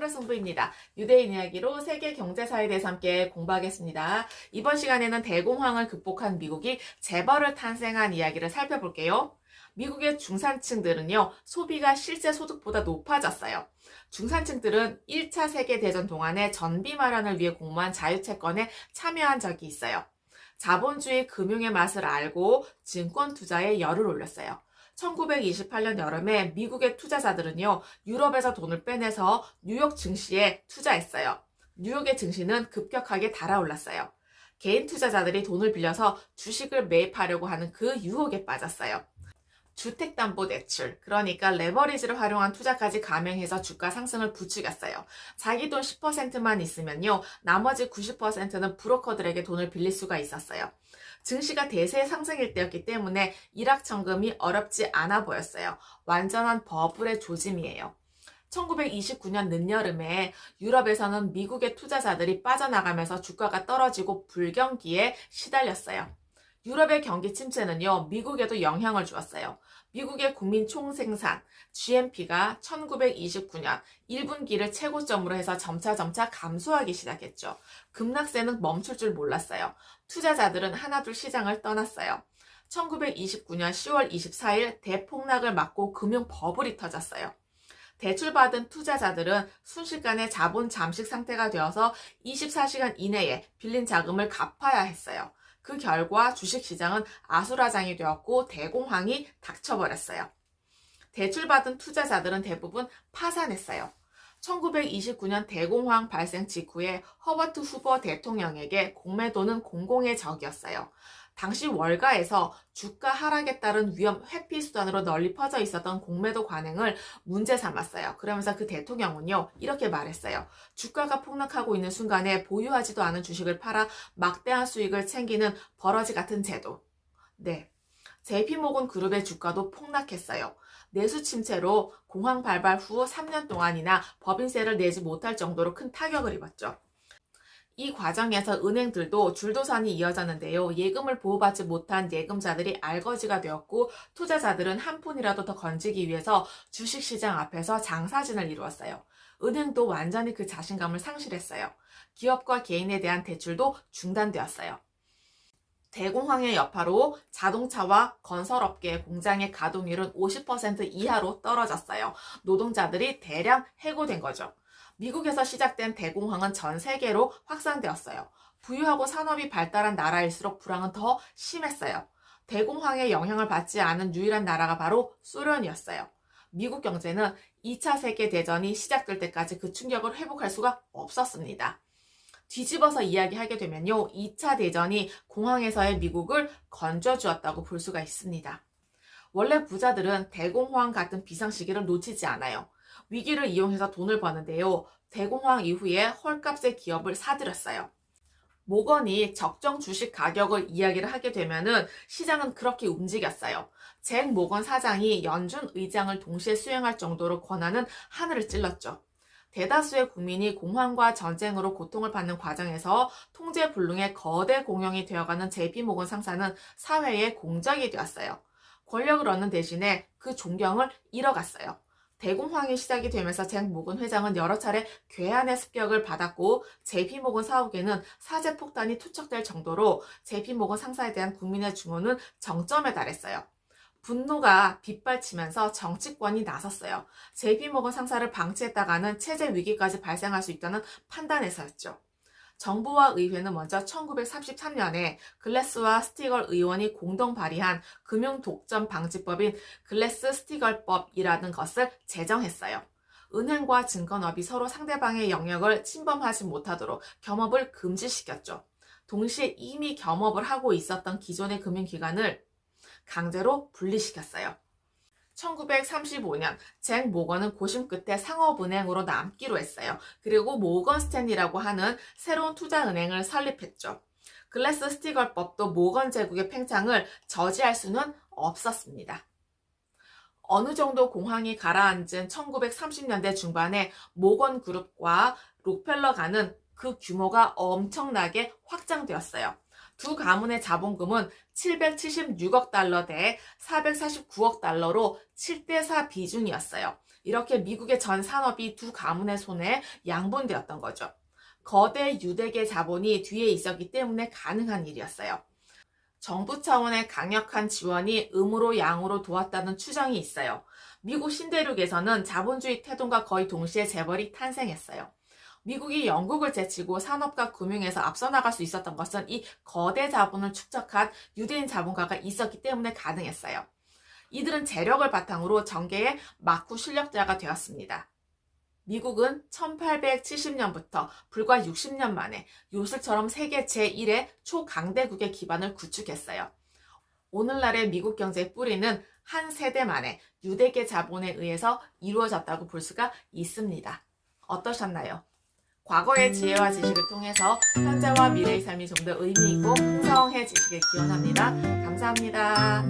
힘의 승부입니다. 유대인 이야기로 세계 경제사에 대해서 함께 공부하겠습니다. 이번 시간에는 대공황을 극복한 미국이 재벌을 탄생한 이야기를 살펴볼게요. 미국의 중산층들은요, 소비가 실제 소득보다 높아졌어요. 중산층들은 1차 세계대전 동안에 전비 마련을 위해 공모한 자유채권에 참여한 적이 있어요. 자본주의 금융의 맛을 알고 증권 투자에 열을 올렸어요. 1928년 여름에 미국의 투자자들은요, 유럽에서 돈을 빼내서 뉴욕 증시에 투자했어요. 뉴욕의 증시는 급격하게 달아올랐어요. 개인 투자자들이 돈을 빌려서 주식을 매입하려고 하는 그 유혹에 빠졌어요. 주택담보대출, 그러니까 레버리지를 활용한 투자까지 감행해서 주가 상승을 부추겼어요. 자기 돈 10%만 있으면요, 나머지 90%는 브로커들에게 돈을 빌릴 수가 있었어요. 증시가 대세 상승일 때였기 때문에 일확천금이 어렵지 않아 보였어요. 완전한 버블의 조짐이에요. 1929년 늦여름에 유럽에서는 미국의 투자자들이 빠져나가면서 주가가 떨어지고 불경기에 시달렸어요. 유럽의 경기 침체는요, 미국에도 영향을 주었어요. 미국의 국민 총생산, GNP가 1929년 1분기를 최고점으로 해서 점차 감소하기 시작했죠. 급락세는 멈출 줄 몰랐어요. 투자자들은 하나둘 시장을 떠났어요. 1929년 10월 24일 대폭락을 맞고 금융 버블이 터졌어요. 대출받은 투자자들은 순식간에 자본 잠식 상태가 되어서 24시간 이내에 빌린 자금을 갚아야 했어요. 그 결과 주식시장은 아수라장이 되었고 대공황이 닥쳐버렸어요. 대출받은 투자자들은 대부분 파산했어요. 1929년 대공황 발생 직후에 허버트 후버 대통령에게 공매도는 공공의 적이었어요. 당시 월가에서 주가 하락에 따른 위험 회피 수단으로 널리 퍼져 있었던 공매도 관행을 문제 삼았어요. 그러면서 그 대통령은요, 이렇게 말했어요. 주가가 폭락하고 있는 순간에 보유하지도 않은 주식을 팔아 막대한 수익을 챙기는 버러지 같은 제도. 네. JP모건 그룹의 주가도 폭락했어요. 내수 침체로 공황 발발 후 3년 동안이나 법인세를 내지 못할 정도로 큰 타격을 입었죠. 이 과정에서 은행들도 줄도산이 이어졌는데요. 예금을 보호받지 못한 예금자들이 알거지가 되었고, 투자자들은 한 푼이라도 더 건지기 위해서 주식시장 앞에서 장사진을 이루었어요. 은행도 완전히 그 자신감을 상실했어요. 기업과 개인에 대한 대출도 중단되었어요. 대공황의 여파로 자동차와 건설업계 공장의 가동률은 50% 이하로 떨어졌어요. 노동자들이 대량 해고된 거죠. 미국에서 시작된 대공황은 전 세계로 확산되었어요. 부유하고 산업이 발달한 나라일수록 불황은 더 심했어요. 대공황의 영향을 받지 않은 유일한 나라가 바로 소련이었어요. 미국 경제는 2차 세계대전이 시작될 때까지 그 충격을 회복할 수가 없었습니다. 뒤집어서 이야기하게 되면요, 2차 대전이 공황에서의 미국을 건져주었다고 볼 수가 있습니다. 원래 부자들은 대공황 같은 비상시기를 놓치지 않아요. 위기를 이용해서 돈을 버는데요, 대공황 이후에 헐값의 기업을 사들였어요. 모건이 적정 주식 가격을 이야기를 하게 되면은 시장은 그렇게 움직였어요. 잭 모건 사장이 연준 의장을 동시에 수행할 정도로 권한은 하늘을 찔렀죠. 대다수의 국민이 공황과 전쟁으로 고통을 받는 과정에서 통제불능의 거대 공룡이 되어가는 JP모건 상사는 사회의 공적이 되었어요. 권력을 얻는 대신에 그 존경을 잃어갔어요. 대공황이 시작이 되면서 잭 모건 회장은 여러 차례 괴한의 습격을 받았고, JP모건 사옥에는 사제 폭탄이 투척될 정도로 JP모건 상사에 대한 국민의 증오는 정점에 달했어요. 분노가 빗발치면서 정치권이 나섰어요. JP모건 상사를 방치했다가는 체제 위기까지 발생할 수 있다는 판단에서였죠. 정부와 의회는 먼저 1933년에 글래스와 스티걸 의원이 공동 발의한 금융독점 방지법인 글래스-스티걸법이라는 것을 제정했어요. 은행과 증권업이 서로 상대방의 영역을 침범하지 못하도록 겸업을 금지시켰죠. 동시에 이미 겸업을 하고 있었던 기존의 금융기관을 강제로 분리시켰어요. 1935년 잭 모건은 고심 끝에 상업은행으로 남기로 했어요. 그리고 모건 스탠리라고 하는 새로운 투자은행을 설립했죠. 글래스 스티걸법도 모건 제국의 팽창을 저지할 수는 없었습니다. 어느 정도 공황이 가라앉은 1930년대 중반에 모건 그룹과 록펠러 간은 그 규모가 엄청나게 확장되었어요. 두 가문의 자본금은 776억 달러 대 449억 달러로 7대4 비중이었어요. 이렇게 미국의 전 산업이 두 가문의 손에 양분되었던 거죠. 거대 유대계 자본이 뒤에 있었기 때문에 가능한 일이었어요. 정부 차원의 강력한 지원이 음으로 양으로 도왔다는 추정이 있어요. 미국 신대륙에서는 자본주의 태동과 거의 동시에 재벌이 탄생했어요. 미국이 영국을 제치고 산업과 금융에서 앞서 나갈 수 있었던 것은 이 거대 자본을 축적한 유대인 자본가가 있었기 때문에 가능했어요. 이들은 재력을 바탕으로 정계의 막후 실력자가 되었습니다. 미국은 1870년부터 불과 60년 만에 요술처럼 세계 제1의 초강대국의 기반을 구축했어요. 오늘날의 미국 경제의 뿌리는 한 세대 만에 유대계 자본에 의해서 이루어졌다고 볼 수가 있습니다. 어떠셨나요? 과거의 지혜와 지식을 통해서 현재와 미래의 삶이 좀 더 의미 있고 풍성해지시길 기원합니다. 감사합니다.